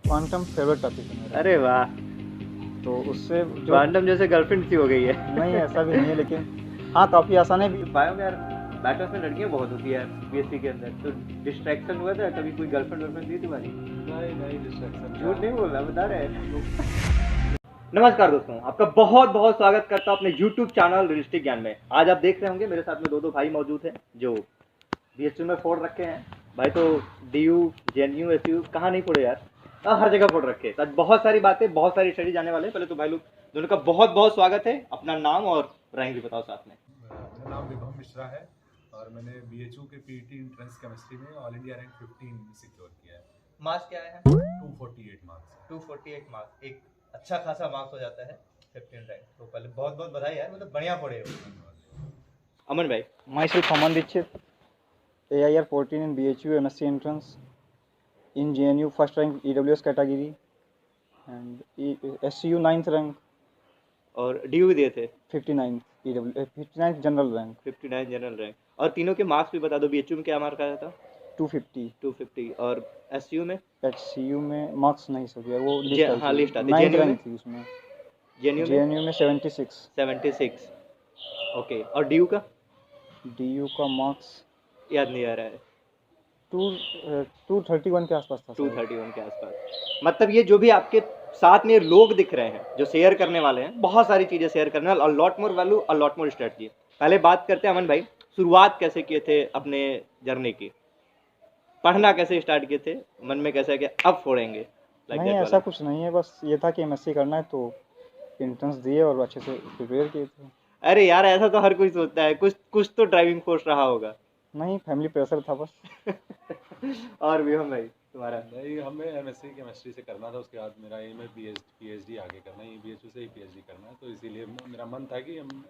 Quantum favourite topic है मेरा। अरे वाह, तो उससे जो क्वांटम जैसे गर्लफ्रेंड सी हो गई है। नहीं, ऐसा भी नहीं है, लेकिन हाँ काफ़ी आसान है भी। बायो में यार बैटल्स में लड़कियां बहुत होती है यार बीएससी के अंदर, तो डिस्ट्रैक्शन हुआ था कभी? कोई गर्लफ्रेंड वर्लफ्रेंड थी तुम्हारी? नहीं डिस्ट्रैक्शन झूठ नहीं बोल रहा, बता रहे हैं। नमस्कार दोस्तों, आपका बहुत बहुत स्वागत करता हूं अपने YouTube चैनल रियलिस्टिक ज्ञान में। आज आप देख रहे होंगे मेरे साथ में दो भाई मौजूद हैं जो बीएससी में फोड़ रखे हैं। भाई तो डीयू, जेएनयू, एसयू कहाँ नहीं फोड़े यार, हर जगह फोड़ रखे हैं। आज बहुत सारी बातें, बहुत सारी स्टडी जाने वाले हैं। पहले तो भाई लोग दोनों का बहुत बहुत स्वागत है। अपना नाम और रैंक भी बताओ साथ में। मेरा नाम विभव मिश्रा है और मैंने बीएचयू के पीईटी एंट्रेंस केमिस्ट्री में ऑल इंडिया रैंक 15 सिक्योर किया है। मार्क्स क्या है? 248 मार्क्स। 248 मार्क्स, एक अच्छा खासा मार्क्स हो जाता है 15 रैंक। तो पहले बहुत बहुत बधाई यार, मतलब बढ़िया पढ़े हो। अमन भाई। Myself Aman Dikshit, AIR 14 in BHU MSc entrance, in JNU first rank EWS category and SCU 9th rank, और डीयू भी दिए थे 59 59th general rank, 59 general rank. और तीनों के मार्क्स भी बता दो। बीएचयू में क्या मार्क आया था? 250। 250। और एसयू में? HCU में मार्क्स नहीं सो गया, वो हाँ लिस्ट आती। 9th रैंक थी उसमें। जेएनयू में 76। 76। ओके। और डीयू का? DU का मार्क्स याद नहीं आ रहा है। 231 के आसपास था। 231 के आसपास। मतलब ये जो भी आपके साथ में लोग दिख रहे हैं जो शेयर करने वाले हैं, बहुत सारी चीजें शेयर करने वाले, लॉट मोर वैल्यू और लॉट मोर स्ट्रेटजी। पहले बात करते हैं अमन भाई, शुरुआत कैसे किए थे अपने जर्नी की? पढ़ना कैसे स्टार्ट किए थे? मन में कैसे कि अब फोड़ेंगे? नहीं, ऐसा कुछ नहीं है, बस ये था कि MSc करना है तो एंट्रेंस दिए और अच्छे से प्रिपेयर किए थे। अरे यार, ऐसा तो हर कोई सोचता है, कुछ कुछ तो ड्राइविंग फोर्स रहा होगा। नहीं, फैमिली प्रेशर था बस। और भी हम भाई तुम्हारा? नहीं, हमें एमएससी केमिस्ट्री से करना था। उसके बाद मेरा एम है पीएचडी आगे करना है। बीएचयू से ही पीएचडी करना है, तो इसीलिए मेरा मन था कि हम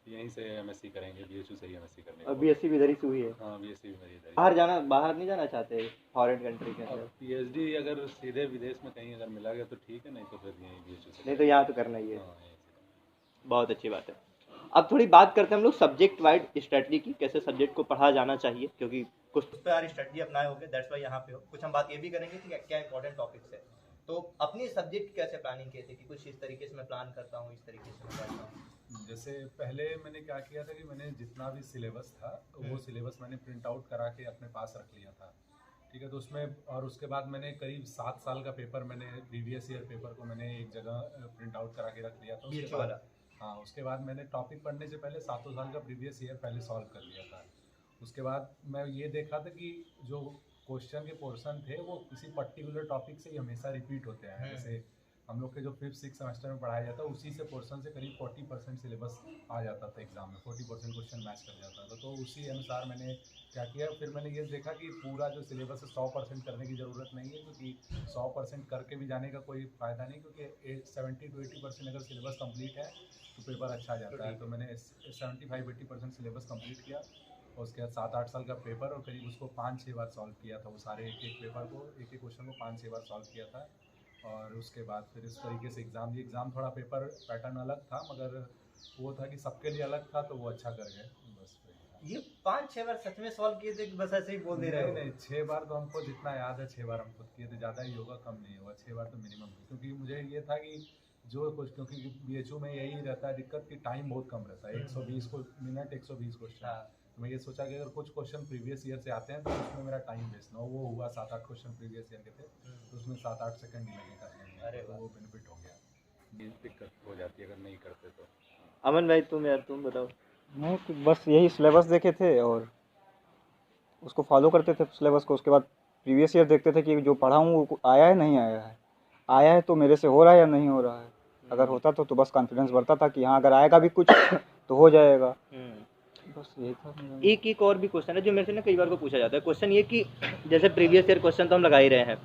यहीं से एमएससी करेंगे, बीएचयू से ही एमएससी करने और बीएससी भी इधर ही हुई है? हाँ, बीएससी भी मेरी इधर ही। बाहर नहीं जाना चाहते फॉरेन कंट्री के अंदर? पीएचडी अगर सीधे विदेश में कहीं अगर मिला गया तो ठीक है, नहीं तो फिर यहीं बीएचयू से। नहीं तो यहाँ तो करना ही है। हाँ, यहीं से। बहुत अच्छी बात है। अब थोड़ी बात करते हैं हम लोग सब्जेक्ट वाइड स्ट्रेटजी की, कैसे सब्जेक्ट को पढ़ा जाना चाहिए, क्योंकि कुछ तो यार स्ट्रेटजी अपनाए होगे, दैट्स वाई यहाँ पे हो। कुछ हम बात ये भी करेंगे कि क्या इंपॉर्टेंट टॉपिक्स है। तो अपनी सब्जेक्ट कैसे प्लानिंग किए थे कि कुछ इस तरीके से मैं प्लान करता हूँ, इस तरीके से मैं करता हूँ? जैसे पहले मैंने क्या किया था कि मैंने जितना भी सिलेबस था वो सिलेबस मैंने प्रिंट आउट करा के अपने पास रख लिया था। ठीक है, तो उसमें और उसके बाद मैंने करीब 7 साल का पेपर, मैंने प्रीवियस ईयर पेपर को मैंने एक जगह प्रिंट आउट करा के रख लिया था। उसके बाद हाँ, उसके बाद मैंने टॉपिक पढ़ने से पहले 7 साल का प्रीवियस ईयर पहले सॉल्व कर लिया था। उसके बाद मैं ये देखा था कि जो क्वेश्चन के पोर्शन थे वो किसी पर्टिकुलर टॉपिक से ही हमेशा रिपीट होते हैं। जैसे हम लोग के जो 5th-6th सेमेस्टर में पढ़ाया जाता है उसी से पोर्शन से करीब 40% सिलेबस आ जाता था एग्जाम में, 40% क्वेश्चन मैच कर जाता था। तो उसी अनुसार मैंने क्या किया, फिर मैंने ये देखा कि पूरा जो सिलेबस है 100% करने की ज़रूरत नहीं है, क्योंकि 100% करके भी जाने का कोई फ़ायदा नहीं, क्योंकि 70-80% अगर सिलेबस कंप्लीट है तो पेपर अच्छा जाता है। तो मैंने 75-80% सिलेबस कंप्लीट किया और उसके बाद 7-8 साल का पेपर और करीब उसको 5-6 बार सॉल्व किया था। वो सारे एक पेपर को, एक क्वेश्चन को 5-6 बार सॉल्व किया था। और उसके बाद फिर इस तरीके से एग्ज़ाम थोड़ा पेपर पैटर्न अलग था, मगर वो था कि सबके लिए अलग था, तो वो अच्छा कर गए बस। ये 5-6 बार सच में सॉल्व किए थे कि बस ऐसे ही बोल दे रहे हो? नहीं, 6 बार तो हमको जितना याद है 6 बार हम खुद किए थे, ज़्यादा ही होगा, कम नहीं होगा। 6 बार तो मिनिमम, क्योंकि मुझे ये था कि जो कुछ, क्योंकि बीएचयू में यही रहता है दिक्कत कि टाइम बहुत कम रहता है, 120 मिनट 120 क्वेश्चन। तो मैं ये सोचा कि अगर कुछ क्वेश्चन प्रीवियस ईयर से आते हैं तो उसमें मेरा टाइम वेस्ट ना हो। वो हुआ 7-8 क्वेश्चन प्रीवियस ईयर के थे, तो उसमें 7-8 सेकंड ही लगे करने में। अरे तो वो बेनिफिट हो गया। दिक्कत हो जाती है अगर नहीं करते तो। अमन भाई तुम बताओ। नहीं, तो बस यही सिलेबस देखे थे और उसको फॉलो करते थे सिलेबस को। उसके बाद प्रीवियस ईयर देखते थे कि जो पढ़ा हूँ वो आया है नहीं आया है, आया है तो मेरे से हो रहा है या नहीं हो रहा है। अगर होता तो बस कॉन्फिडेंस बढ़ता था कि हाँ अगर आएगा भी कुछ तो हो जाएगा। बस यही था मेरा। एक और भी क्वेश्चन है जो मेरे से ना कई बार को पूछा जाता है। क्वेश्चन ये कि जैसे प्रीवियस ईयर क्वेश्चन तो हम लगा ही रहे हैं,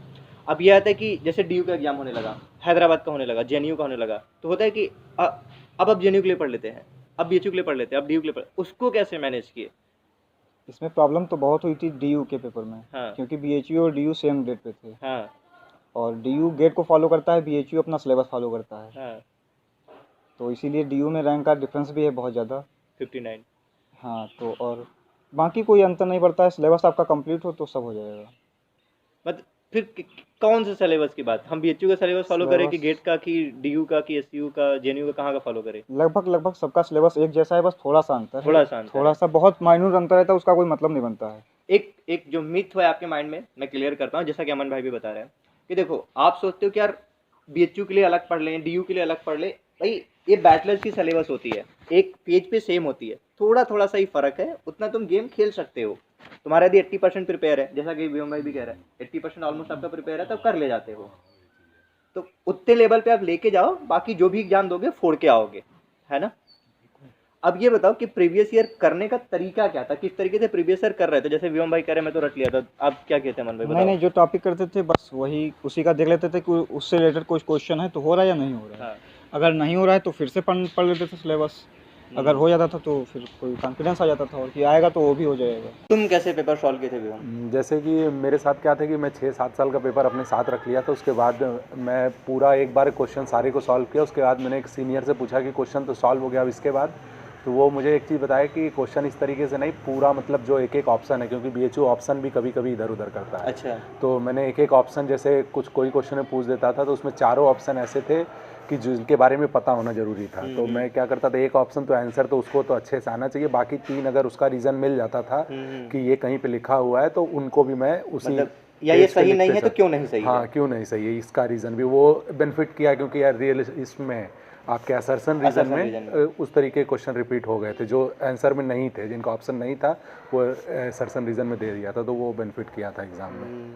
अब ये आता है कि जैसे डीयू का एग्जाम होने लगा, हैदराबाद का होने लगा, जेएनयू का होने लगा, तो होता है कि अब जेएनयू के लिए पढ़ लेते हैं, अब बीएचयू के लिए पढ़ लेते हैं, अब डीयू के लिए पढ़, उसको कैसे मैनेज किए? इसमें प्रॉब्लम तो बहुत हुई थी DU के पेपर में। हाँ। क्योंकि BHU और DU सेम डेट पे थे। हाँ। और DU गेट को फॉलो करता है, BHU अपना सिलेबस फॉलो करता है। हाँ। तो इसीलिए DU में रैंक का डिफरेंस भी है बहुत ज़्यादा, 59। हाँ। तो और बाकी कोई अंतर नहीं पड़ता है, सिलेबस आपका कंप्लीट हो तो सब हो जाएगा। मतलब फिर कौन से सिलेबस की बात, हम बीएचयू का सिलेबस फॉलो करें कि Syllabus- गेट का, कि डीयू का, कि एसयू का, जेएनयू का, कहाँ का फॉलो करें? लगभग सबका सिलेबस एक जैसा है, बस थोड़ा सा अंतर है। थोड़ा सा अंतर थोड़ा है। सा बहुत माइन्यूट अंतर है, तो उसका कोई मतलब नहीं बनता है। एक जो मिथ है आपके माइंड में, मैं क्लियर करता हूँ, जैसा कि अमन भाई भी बता रहे हैं कि देखो, आप सोचते हो कि यार बीएचयू के लिए अलग पढ़ लें, डीयू के लिए अलग पढ़ ले। भाई ये बैचलर्स की सिलेबस होती है, एक पेज पे सेम होती है, थोड़ा थोड़ा सा ही फर्क है, उतना तुम गेम खेल सकते हो। तुम्हारा यदि 80% प्रिपेयर है, जैसा कि वियम भाई भी कह रहा है, 80% ऑलमोस्ट आपका प्रिपेयर है, तब कर ले जाते हो। तो उतने लेवल पे आप लेके जाओ, बाकी जो भी एग्जाम दोगे फोड़ के आओगे, है ना? अब ये बताओ कि प्रीवियस ईयर करने का तरीका क्या था, किस तरीके से प्रीवियस ईयर कर रहे थे? जैसे वियम भाई कह रहे मैं तो रट लिया था, आप क्या कहते हैं अमन भाई, नहीं बताओ। नहीं, जो टॉपिक करते थे बस वही उसी का देख लेते थे कि उससे रिलेटेड कुछ क्वेश्चन है तो हो रहा है या नहीं हो रहा है। हाँ। अगर नहीं हो रहा है तो फिर से पढ़ लेते थे सिलेबस। अगर हो जाता था तो फिर कोई कॉन्फिडेंस आ जाता था और कि आएगा तो वो भी हो जाएगा। तुम कैसे पेपर सॉल्व किए थे वियम? जैसे कि मेरे साथ क्या था कि मैं 6-7 साल का पेपर अपने साथ रख लिया था। उसके बाद मैं पूरा एक बार क्वेश्चन सारे को सॉल्व किया। उसके बाद मैंने एक सीनियर से पूछा कि क्वेश्चन तो सॉल्व हो गया, अब इसके बाद? तो वो मुझे एक चीज़ बताया कि क्वेश्चन इस तरीके से नहीं, पूरा मतलब जो एक एक ऑप्शन है, क्योंकि बीएचयू ऑप्शन भी कभी कभी इधर उधर करता है। अच्छा। तो मैंने एक एक ऑप्शन, जैसे कोई क्वेश्चन में पूछ देता था तो उसमें चारों ऑप्शन ऐसे थे कि जिनके बारे में पता होना जरूरी था। तो मैं क्या करता था, एक ऑप्शन तो आंसर तो उसको तो अच्छे से आना चाहिए, बाकी 3 अगर उसका रीज़न मिल जाता था कि ये कहीं पे लिखा हुआ है तो उनको भी मैं उसी मतलब या ये पेज पे सही नहीं लिखते है तो चल- क्यों नहीं सही हाँ है? क्यों नहीं सही है, इसका रीज़न भी वो बेनिफिट किया, क्योंकि यार रियल इसमें आपके असर्सन रीजन Assertion reason में उस तरीके क्वेश्चन रिपीट हो गए थे जो आंसर में नहीं थे, जिनका ऑप्शन नहीं था वो असर्सन रीजन में दे दिया था, तो वो बेनिफिट किया था एग्जाम में।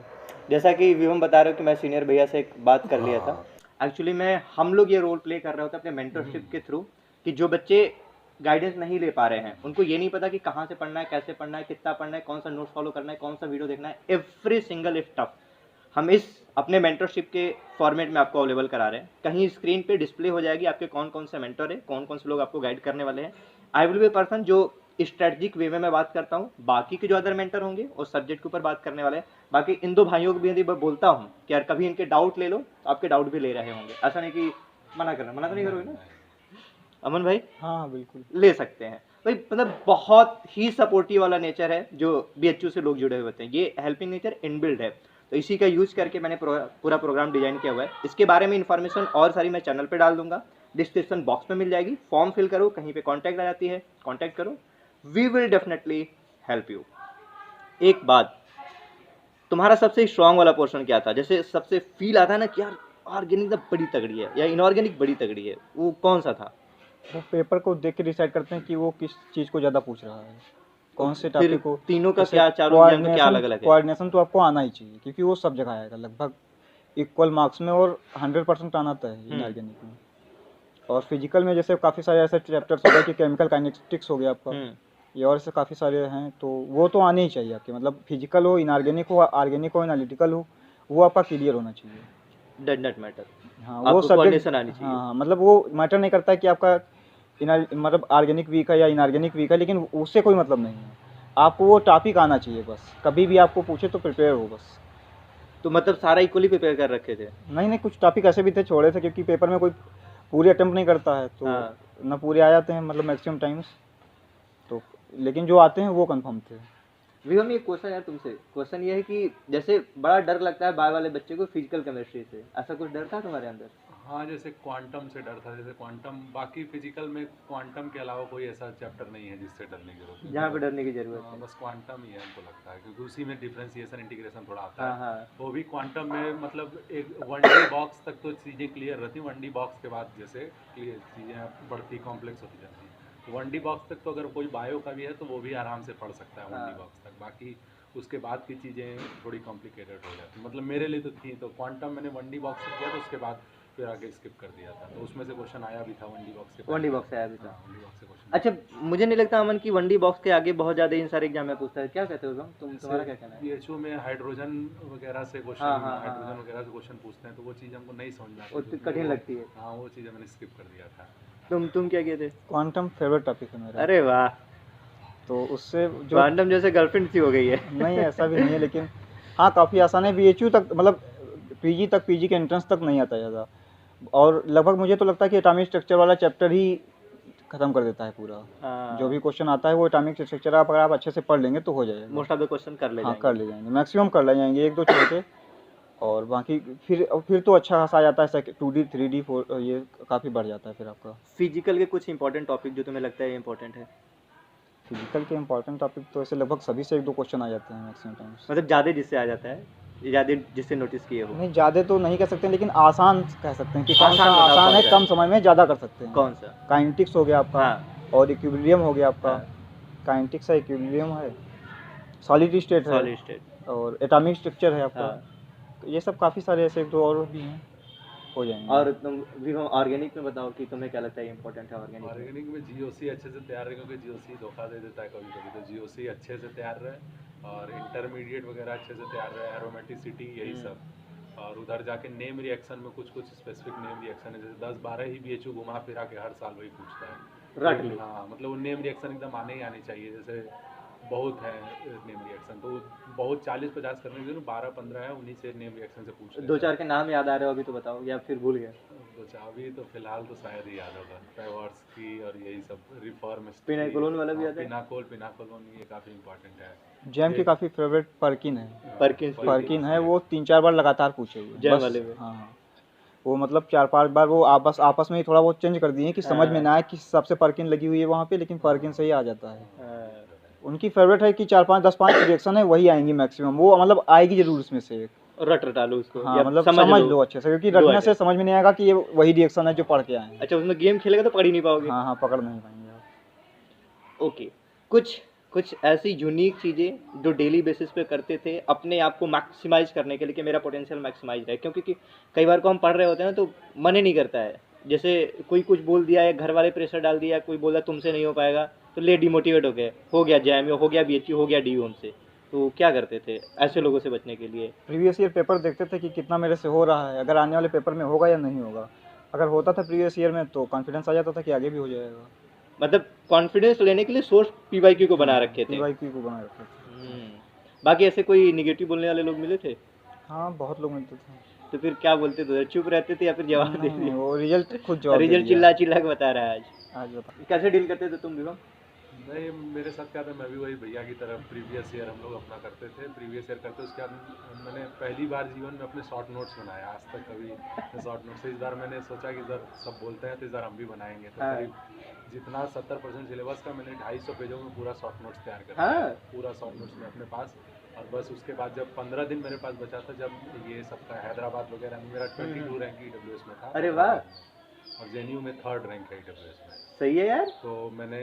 जैसा कि विवम बता रहे हो कि मैं सीनियर भैया से एक बात कर लिया था। एक्चुअली में हम लोग ये रोल प्ले कर रहे होते हैं अपने मेंटरशिप के थ्रू, कि जो बच्चे गाइडेंस नहीं ले पा रहे हैं, उनको ये नहीं पता कि कहाँ से पढ़ना है, कैसे पढ़ना है, कितना पढ़ना है, कौन सा नोट्स फॉलो करना है, कौन सा वीडियो देखना है, एवरी सिंगल स्टफ हम इस अपने मेंटरशिप के फॉर्मेट में आपको अवेलेबल करा रहे हैं। कहीं स्क्रीन पे डिस्प्ले हो जाएगी आपके कौन कौन से मेंटर है, कौन कौन से लोग आपको गाइड करने वाले हैं। आई विल बी पर्सन जो स्ट्रेटजिक वे में मैं बात करता हूँ, बाकी के जो अदर मेंटर होंगे उस सब्जेक्ट के ऊपर बात करने वाले हैं। बाकी इन दो भाइयों को भी यदि मैं बोलता हूँ कि यार कभी इनके डाउट ले लो, तो आपके डाउट भी ले रहे होंगे, ऐसा नहीं कि मना करना, मना तो नहीं करोगे ना अमन भाई? हाँ बिल्कुल। ले सकते हैं भाई, मतलब बहुत ही सपोर्टिव वाला नेचर है जो बीएचयू से लोग जुड़े हुए होते हैं, ये हेल्पिंग नेचर इनबिल्ड है। तो इसी का यूज करके मैंने पूरा प्रोग्राम डिजाइन किया हुआ है। इसके बारे में इन्फॉर्मेशन और सारी मैं चैनल पे डाल दूंगा, डिस्क्रिप्शन बॉक्स में मिल जाएगी। फॉर्म फिल करो, कहीं पे कांटेक्ट आ जाती है, कांटेक्ट करो, we will definitely help you. एक बात, तुम्हारा सबसे स्ट्रांग वाला पोर्शन क्या था? जैसे सबसे फील आता है ना कि यार ऑर्गेनिक तो बड़ी तगड़ी है या इनऑर्गेनिक बड़ी तगड़ी है, वो कौन सा था? वो पेपर को देख के डिसाइड करते हैं कि वो किस चीज़ को ज़्यादा पूछ रहा है, कौन से फिर टॉपिक को। तीनों का जैसे क्या, चारों एग्जाम का क्या अलग अलग है? कोऑर्डिनेशन तो आपको आना ही चाहिए, क्योंकि वो सब जगह आएगा लगभग इक्वल मार्क्स में, और 100% आना था है इनऑर्गेनिक में। और फिजिकल में जैसे काफ़ी सारे ऐसे चैप्टर्स हो गए कि केमिकल काइनेटिक्स हो गया आपका, ये और ऐसे काफ़ी सारे हैं, तो वो तो आने ही चाहिए आपके, मतलब फिजिकल हो, इनऑर्गेनिक हो, ऑर्गेनिक हो, एनालिटिकल हो, वो आपका क्लियर होना चाहिए। Does not matter. हाँ आपको वो सब्जेक्ट, coordination आनी चाहिए। हाँ मतलब वो मैटर नहीं करता है कि आपका मतलब ऑर्गेनिक वीक है या इनऑर्गेनिक वीक है, लेकिन उससे कोई मतलब नहीं है, आपको वो टॉपिक आना चाहिए बस, कभी भी आपको पूछे तो प्रिपेयर हो बस। तो मतलब सारा इक्वली प्रिपेयर कर रखे थे? नहीं नहीं, कुछ टॉपिक ऐसे भी थे छोड़े थे, क्योंकि पेपर में कोई पूरी अटेम्प्ट नहीं करता है, तो हाँ। ना पूरे आ जाते हैं, मतलब मैक्सिमम टाइम्स, तो लेकिन जो आते हैं वो कंफर्म थे। विवम एक क्वेश्चन है तुमसे, क्वेश्चन ये है कि जैसे बड़ा डर लगता है बाय वाले बच्चे को फिजिकल केमिस्ट्री से, ऐसा कुछ डर था तुम्हारे अंदर? हाँ, जैसे क्वांटम से डर था, जैसे क्वांटम, बाकी फिजिकल में क्वांटम के अलावा कोई ऐसा चैप्टर नहीं है जिससे डरने की जरूरत है। जहाँ पे डरने की जरूरत हाँ, है? बस क्वांटम ही है हमको लगता है, क्योंकि उसी में डिफरेंशिएशन इंटीग्रेशन थोड़ा आता हाँ है। हाँ। वो भी क्वांटम में मतलब एक 1D बॉक्स तक तो चीज़ें क्लियर रहती, 1D बॉक्स के बाद जैसे क्लियर चीज़ें बढ़ती कॉम्प्लेक्स होती जाती हैं। 1D बॉक्स तक तो अगर कोई बायो का भी है तो वो भी आराम से पढ़ सकता है 1D बॉक्स तक, बाकी उसके बाद की चीज़ें थोड़ी कॉम्प्लिकेटेड हो जाती, मतलब मेरे लिए तो थी। तो क्वांटम मैंने 1D बॉक्स से किया, तो उसके बाद फिर आगे स्किप कर दिया था, तो उसमें से क्वेश्चन आया भी था 1D बॉक्स के। 1D बॉक्स आया भी था? 1D बॉक्स से क्वेश्चन। अच्छा, मुझे नहीं लगता अमन की 1D बॉक्स के आगे बहुत ज्यादा इन सारे एग्जाम में पूछता है, क्या कहते हो तुम्हारा क्या कहना है? बीएचयू में हाइड्रोजन वगैरह से क्वेश्चन, हाँ, हाँ, हाइड्रोजन हाँ। वगैरह से क्वेश्चन पूछते हैं, तो वो चीज़ हमको नहीं समझ में आती, उतनी क्योंकि कठिन वो- लगती है। हाँ, वो चीज़ें मैंने स्किप कर दिया था। तुम क्या किए थे? क्वांटम फेवरेट टॉपिक है मेरा। अरे वाह, तो उससे जो क्वांटम जैसे गर्लफ्रेंड सी हो गई है। नहीं ऐसा भी नहीं है, लेकिन हाँ काफ़ी आसान है। बीएचयू तक मतलब पीजी तक, पीजी के एंट्रेंस तक नहीं आता ज़्यादा, और लगभग मुझे तो लगता है कि एटॉमिक स्ट्रक्चर वाला चैप्टर ही खत्म कर देता है पूरा। हाँ। जो भी क्वेश्चन आता है वो एटॉमिक स्ट्रक्चर अगर आप अच्छे से पढ़ लेंगे तो हो जाएगा। मोस्ट ऑफ द क्वेश्चन कर ले हाँ जाएंगे। कर ले जाएंगे, मैक्सिमम कर ले जाएंगे, एक दो छोटे और बाकी फिर तो अच्छा खासा आ जाता है 2D 3D 4 ये काफ़ी बढ़ जाता है फिर आपका। फिजिकल के कुछ इंपॉर्टेंट टॉपिक जो तुम्हें लगता है इंपॉर्टेंट है? फिजिकल के इंपॉर्टेंट टॉपिक तो ऐसे लगभग सभी से 1-2 क्वेश्चन आ जाते हैं मैक्सिमम टाइम्स। मतलब ज़्यादा जिससे आ जाता है, ज़्यादा जिससे नोटिस किए हो? नहीं ज़्यादा तो नहीं कह सकते लेकिन आसान कह सकते हैं कि कौन सा आसान बताओ, आसान कौन है, सा कम है? समय में ज़्यादा कर सकते हैं। कौन सा? काइनेटिक्स हो गया आपका हाँ। और इक्विलिब्रियम हो गया आपका। हाँ। काइनेटिक्स है, इक्विलिब्रियम है, सॉलिड स्टेट है सॉलिड स्टेट। और एटॉमिक स्ट्रक्चर है आपका। हाँ। तो ये सब काफ़ी सारे ऐसे 1-2 और भी हैं, हो जाएंगे। और तुम भी ऑर्गेनिक में बताओ कि तुम्हें क्या लगता है इंपॉर्टेंट है ऑर्गेनिक में? ऑर्गेनिक में जीओसी अच्छे से तैयार रहे, क्योंकि जीओसी धोखा दे देता है कभी कभी, तो जीओसी अच्छे से तैयार रहे और इंटरमीडिएट वगैरह अच्छे से तैयार रहे, एरोमेटिसिटी यही सब। और उधर जाके नेम रिएक्शन में कुछ कुछ स्पेसिफिक नेम रिएक्शन है, जैसे 10-12 ही बीएचयू घुमा फिरा के हर साल वही पूछता है। रट ली। हाँ, मतलब वो नेम रिएक्शन एकदम आने ही आनी चाहिए, जैसे बहुत है नेम रिएक्शन, तो बहुत 40-50 करने के लिए 12-15 है, उन्हीं से नेम रिएक्शन से पूछ लेते दो हैं। चार के नाम याद आ रहे हो अभी तो बताओ, या फिर भूल गए? तो चाबी तो फिलहाल तो शायद ही याद होगा, पेवर्स की और यही सब रिफॉर्म। पिनाकोलोन वाला भी याद है? पिनाकोलोन ये काफ़ी इंपॉर्टेंट है। जैम की काफ़ी फेवरेट पर्किन है। पर्किन है, वो 3-4 बार लगातार पूछे हुए जैम बस। वाले में? हाँ वो मतलब 4-5 बार वो आपस में ही थोड़ा बहुत चेंज कर दिए कि समझ में ना आए कि सबसे पर्किन लगी हुई है वहाँ पे, लेकिन पर्किन से ही आ जाता है। हाँ। उनकी फेवरेट है कि 4-5 10-5 रिएक्शन है वही आएंगी मैक्सिमम, वो मतलब आएगी जरूर उसमें से एक। रट रटा लो उसको, हाँ या मतलब समझ समझ लो। लो अच्छे से, क्योंकि दो रटने आइटम। से समझ में नहीं आएगा कि ये वही रिएक्शन है जो पढ़ के आए हैं। अच्छा, उसमें गेम खेलेगा तो पढ़ ही नहीं पाओगे। हाँ हाँ पकड़ नहीं पाएंगे आप। ओके। कुछ कुछ ऐसी यूनिक चीज़ें जो डेली बेसिस पे करते थे अपने आप को मैक्सिमाइज करने के लिए कि मेरा पोटेंशियल मैक्सिमाइज रहे, क्योंकि कई बार को हम पढ़ रहे होते हैं ना तो मन ही नहीं करता है, जैसे कोई कुछ बोल दिया है, घर वाले प्रेशर डाल दिया, कोई बोला तुमसे नहीं हो पाएगा तो ले डिमोटिवेट हो गए, हो गया जैम, हो गया बीएचयू, हो गया डी हमसे। तो क्या करते थे ऐसे लोगों से बचने के लिए? प्रीवियस ईयर पेपर देखते थे कि कितना मेरे से हो रहा है, अगर आने वाले पेपर में होगा या नहीं होगा। अगर होता था प्रीवियस ईयर में तो कॉन्फिडेंस आ जाता था कि आगे भी हो जाएगा। मतलब कॉन्फिडेंस लेने के लिए सोर्स पीवाईक्यू को बना रखे थे। पीवाईक्यू को बना रखे थे। बाकी ऐसे कोई निगेटिव बोलने वाले लोग मिले थे? हाँ बहुत लोग मिलते थे। तो फिर क्या बोलते थे, चुप रहते थे या फिर जवाब दे नहीं, दिए? वो रिजल्ट खुद जवाब दे रिजल्ट दिया। चिल्ला चिल्ला के बता रहा है आज। आज बता। कैसे डील करते थे तुम विवम? नहीं, मेरे साथ क्या था, मैं भी वही भैया की तरह प्रीवियस ईयर हम लोग अपना करते थे, प्रीवियस ईयर करते उसके बाद मैंने पहली बार जीवन में अपने शॉर्ट नोट्स बनाया, आज तक कभी शॉर्ट नोट्स। इस बार मैंने सोचा कि इधर सब बोलते हैं तो इस बार हम भी बनाएंगे, तो हाँ। करीब जितना 70% सिलेबस का मैंने 250 पेजों में पूरा शॉर्ट नोट्स तैयार कर हाँ। दिया, पूरा शॉर्ट नोट्स में अपने पास। और बस उसके बाद जब 15 दिन मेरे पास बचा था, जब ये सबका हैदराबाद वगैरह में मेरा 22 रैंक EWS में था। अरे वाह। और जेएनयू में 3rd रैंक है EWS में। सही है यार। तो मैंने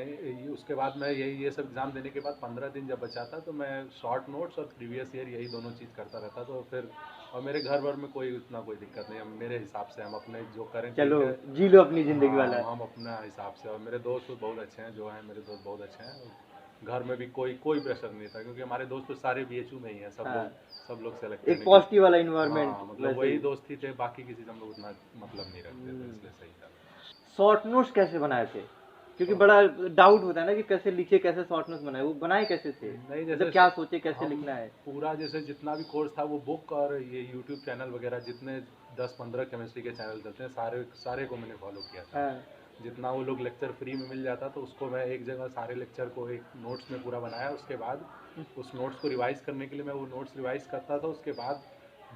उसके बाद मैं ये सब एग्ज़ाम देने के बाद 15 दिन जब बचा था तो मैं शॉर्ट नोट्स और प्रीवियस ईयर यही दोनों चीज़ करता रहता। तो फिर और मेरे घर भर में कोई उतना कोई दिक्कत नहीं, हम मेरे हिसाब से हम अपने जो करें चलो जी लो अपनी जिंदगी हाँ, वाला। हम अपना हिसाब से। और मेरे दोस्त बहुत अच्छे हैं, जो हैं मेरे दोस्त बहुत अच्छे हैं। घर में भी कोई प्रेशर नहीं था, क्योंकि हमारे दोस्त तो सारे बीएचयू में ही हैं, सब लोग सेलेक्ट एक पॉजिटिव वाला इन्वायरमेंट। मतलब वही दोस्त ही थे, बाकी किसी से हम लोग उतना मतलब नहीं रखते थे, इसलिए सही था। शॉर्ट नोट्स कैसे बनाए थे? क्योंकि बड़ा डाउट होता है ना कि कैसे लिखे, कैसे शॉर्ट नोट्स बनाए, वो बनाए कैसे थे? नहीं, जैसे मतलब क्या सोचे कैसे लिखना है? पूरा जैसे जितना भी कोर्स था वो बुक और ये यूट्यूब चैनल वगैरह जितने 10-15 केमिस्ट्री के चैनल चलते हैं सारे को मैंने फॉलो किया था। जितना वो लोग लेक्चर फ्री में मिल जाता तो उसको मैं एक जगह सारे लेक्चर को एक नोट्स में पूरा बनाया। उसके बाद उस नोट्स को रिवाइज करने के लिए मैं वो नोट्स रिवाइज करता था। उसके बाद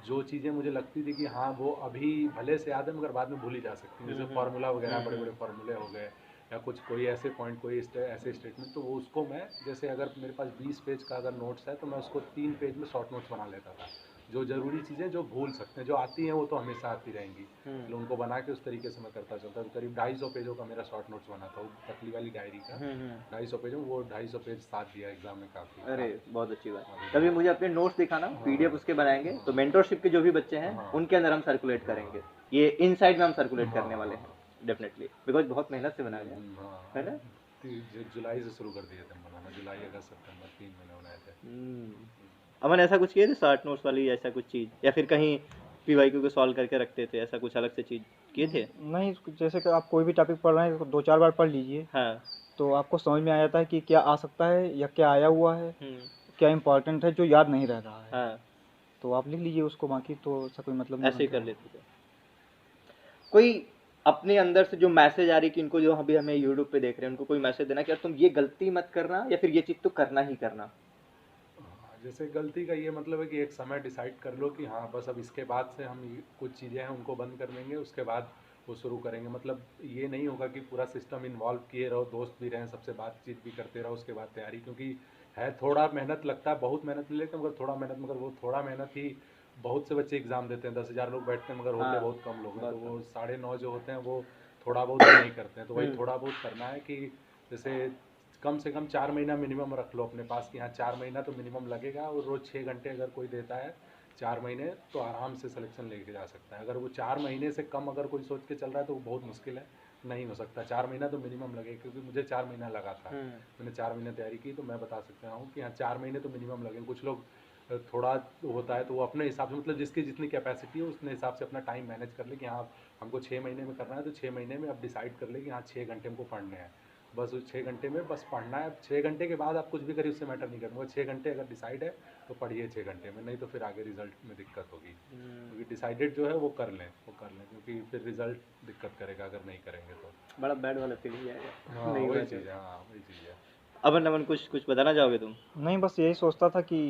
जो चीज़ें मुझे लगती थी कि हाँ वो अभी भले से याद है मगर बाद में भूली जा सकती हैं, जैसे फार्मूला वगैरह बड़े बड़े फार्मूले हो गए, या कोई ऐसे पॉइंट, कोई ऐसे स्टेटमेंट, तो वो उसको मैं जैसे अगर मेरे पास 20 पेज का अगर नोट्स है तो मैं उसको 3 पेज में शॉर्ट नोट्स बना लेता था। जो ज़रूरी चीज़ें जो भूल सकते हैं, जो आती हैं वो तो हमेशा आती रहेंगी, तो उनको बना के उस तरीके से मैं करता चलता। तो करीब 250 पेजों का मेरा शॉर्ट नोट्स बना था, वो पतली वाली डायरी का 250 पेजों, वो 250 पेज साथ दिया एग्जाम में काफ़ी। अरे बहुत अच्छी बात। कभी मुझे अपने नोट्स दिखाना, पीडीएफ उसके बनाएंगे तो मेंटरशिप के जो भी बच्चे हैं उनके अंदर हम सर्कुलेट करेंगे, ये इनसाइड में हम सर्कुलेट करने वाले हैं डेफिनेटली, बिकॉज बहुत मेहनत से बनाया गया है ना। जुलाई से शुरू कर दिए थे बनाना, जुलाई अगस्त सितंबर 3 महीने बनाए थे। अमन ऐसा कुछ किए थे शॉर्ट नोट्स वाली, ऐसा कुछ चीज़, या फिर कहीं पीवाईक्यू को सॉल्व करके रखते थे, ऐसा कुछ अलग से चीज़ किए थे? नहीं, जैसे कि आप कोई भी टॉपिक पढ़ रहे हैं 2-4 बार पढ़ लीजिए। हाँ। तो आपको समझ में आ जाता है कि क्या आ सकता है या क्या आया हुआ है, क्या इंपॉर्टेंट है जो याद नहीं रह रहा है। हाँ। तो आप लिख लीजिए उसको, बाकी तो ऐसा कोई मतलब नहीं। ऐसे ही कर लेते थे। कोई अपने अंदर से जो मैसेज आ रही कि इनको, जो अभी हमें यूट्यूब पे देख रहे हैं, उनको कोई मैसेज देना कि यार तुम ये गलती मत करना, या फिर ये चीज़ तो करना ही करना? जैसे गलती का ये मतलब है कि एक समय डिसाइड कर लो कि हाँ बस अब इसके बाद से हम कुछ चीज़ें हैं उनको बंद कर देंगे, उसके बाद वो शुरू करेंगे। मतलब ये नहीं होगा कि पूरा सिस्टम इन्वॉल्व किए रहो, दोस्त भी रहें, सबसे बातचीत भी करते रहो, उसके बाद तैयारी, क्योंकि है थोड़ा मेहनत लगता है, बहुत मेहनत नहीं लेकिन मगर थोड़ा मेहनत, मगर वो थोड़ा मेहनत ही बहुत से बच्चे एग्ज़ाम देते हैं, 10,000 लोग बैठते हैं मगर होते हाँ, बहुत कम लोग हैं, तो बहुत वो 9.5 जो होते हैं वो थोड़ा बहुत भी नहीं करते हैं। तो वही थोड़ा बहुत करना है कि जैसे कम से कम 4 महीना मिनिमम रख लो अपने पास कि हाँ 4 महीना तो मिनिमम लगेगा, और रोज़ 6 घंटे अगर कोई देता है 4 महीने तो आराम से सिलेक्शन लेके जा सकता है। अगर वो 4 महीने से कम अगर कोई सोच के चल रहा है तो वो बहुत मुश्किल है, नहीं हो सकता। 4 महीना तो मिनिमम लगेगा, क्योंकि मुझे 4 महीना लगा था, मैंने 4 महीने तैयारी की, तो मैं बता सकता हूँ कि हाँ 4 महीने तो मिनिमम लगेंगे। कुछ लोग थोड़ा होता है तो वो अपने हिसाब से, मतलब जिसकी जितनी कैपेसिटी है उसने हिसाब से अपना टाइम मैनेज कर ले कि हाँ हमको 6 महीने में करना है, तो 6 महीने में अब डिसाइड कर ले कि हाँ 6 घंटे हमको पढ़ने हैं, बस उस 6 घंटे में बस पढ़ना है। 6 घंटे के बाद आप कुछ भी करिए उससे मैटर नहीं करता, 6 घंटे अगर डिसाइड है तो पढ़िए 6 घंटे में, नहीं तो फिर आगे रिजल्ट में दिक्कत होगी। क्योंकि डिसाइडेड जो है वो कर लें, क्योंकि फिर रिजल्ट दिक्कत करेगा अगर नहीं करेंगे तो। बड़ा बैड वाला फीलिंग आएगा। हाँ नहीं वही हुआ चीज़ तो। है, हाँ वही चीज़ है। अमन कुछ बताना चाहोगे तुम? नहीं, बस यही सोचता था कि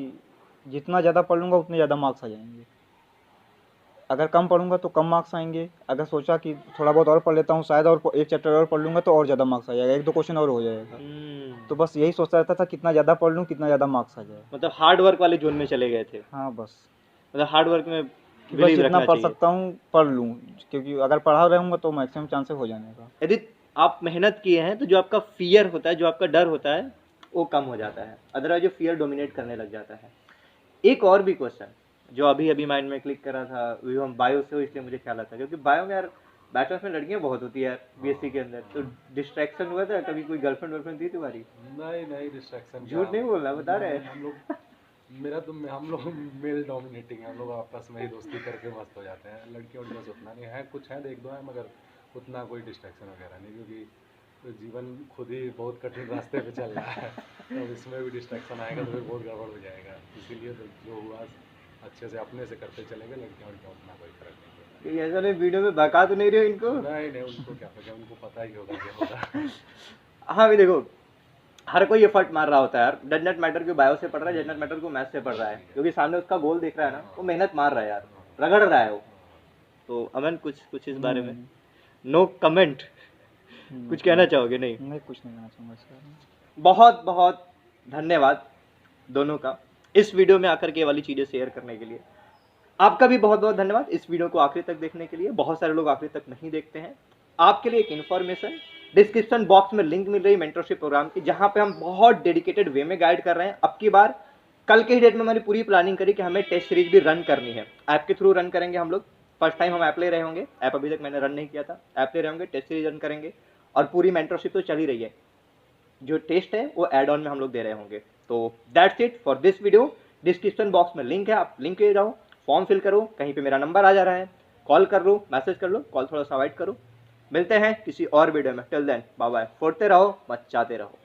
जितना ज़्यादा पढ़ लूँगा उतने ज़्यादा मार्क्स आ जाएंगे। अगर कम पढ़ूंगा तो कम मार्क्स आएंगे, अगर सोचा कि थोड़ा बहुत और पढ़ लेता हूँ शायद और एक चैप्टर और पढ़ लूँगा तो और ज़्यादा मार्क्स आ जाएगा, 1-2 क्वेश्चन और हो जाएगा। तो बस यही सोचता रहता था कितना ज़्यादा पढ़ लूँ कितना ज़्यादा मार्क्स आ जाए। मतलब हार्ड वर्क वाले जोन में चले गए थे। हाँ, बस मतलब हार्ड वर्क में कि बस बिलीव जितना रखना पढ़ चाहिए। सकता हूँ पढ़ लूँ, क्योंकि अगर पढ़ा रहूँगा तो मैक्सिमम चांसेस हो जाने का। यदि आप मेहनत किए हैं तो जो आपका फियर होता है, जो आपका डर होता है, वो कम हो जाता है, अदरवाइज जो फियर डोमिनेट करने लग जाता है। एक और भी क्वेश्चन जो अभी अभी माइंड में क्लिक करा था, वो हम बायो से हो इसलिए मुझे ख्याल आता है, क्योंकि बायो में यार बैचलर्स में लड़कियां बहुत होती है यार, बीएससी के अंदर। तो डिस्ट्रैक्शन हुआ था कभी? कोई गर्लफ्रेंड वर्लफ्रेंड थी तुम्हारी? नहीं नहीं, डिस्ट्रैक्शन झूठ नहीं बोलना, बता रहे हैं। हम लोग मेरा तो हम लोग मेल डोमिनेटिंग है, हम लोग आपस में ही दोस्ती करके मस्त हो जाते हैं। लड़कियों के बस उतना नहीं है, कुछ है 1-2 है, मगर उतना कोई डिस्ट्रैक्शन वगैरह नहीं, क्योंकि तो जीवन खुद ही बहुत कठिन रास्ते पे चल रहा है, तो इसमें भी डिस्ट्रैक्शन आएगा तो फिर बहुत गड़बड़ हो जाएगा। इसीलिए तो जो हुआ अच्छे से अपने से करते चलेंगे, लड़कियों उनका उतना कोई फर्क नहीं पड़ता। कहीं ऐसा नहीं वीडियो में बका तो नहीं रहे हो इनको? नहीं नहीं, उनको क्या पता, उनको पता ही होगा क्या होगा। हाँ भी देखो, हर कोई एफर्ट मार रहा होता है यार, डज नॉट मैटर कि बायो से पढ़ रहा है, डज नॉट मैटर को मैथ से पढ़ रहा है, क्योंकि सामने उसका गोल देख रहा है ना, वो मेहनत मार रहा है यार, रगड़ रहा है वो। तो अमन कुछ इस बारे में नो कमेंट, कुछ कहना चाहोगे? नहीं, नहीं, कुछ नहीं कहना चाहूँगा इस बारे में। बहुत बहुत धन्यवाद दोनों का इस वीडियो में आकर के ये वाली चीज़ें शेयर करने के लिए। आपका भी बहुत बहुत धन्यवाद इस वीडियो को आखिरी तक देखने के लिए। बहुत सारे लोग आखिरी तक नहीं देखते हैं। आपके लिए एक इन्फॉर्मेशन, डिस्क्रिप्शन बॉक्स में लिंक मिल रही है मेंटरशिप प्रोग्राम की, जहां पे हम बहुत डेडिकेटेड वे में गाइड कर रहे हैं। अब की बार कल के ही डेट में हमारी पूरी प्लानिंग करी कि हमें टेस्ट सीरीज भी रन करनी है, ऐप के थ्रू रन करेंगे हम लोग। फर्स्ट टाइम हम ऐप ले रहे होंगे, ऐप अभी तक मैंने रन नहीं किया था, ऐप ले रहे होंगे, टेस्ट सीरीज रन करेंगे, और पूरी मेंटरशिप तो चल ही रही है। जो टेस्ट है वो एड ऑन में हम लोग दे रहे होंगे। तो that's it for this video. Description box में लिंक है, आप लिंक ले जाओ, फॉर्म फिल करो, कहीं पे मेरा नंबर आ जा रहा है, कॉल कर लो, मैसेज कर लो, कॉल थोड़ा सा अवॉइड करो। मिलते हैं किसी और वीडियो में, टिल देन बाय बाय। फोड़ते रहो, मचाते रहो।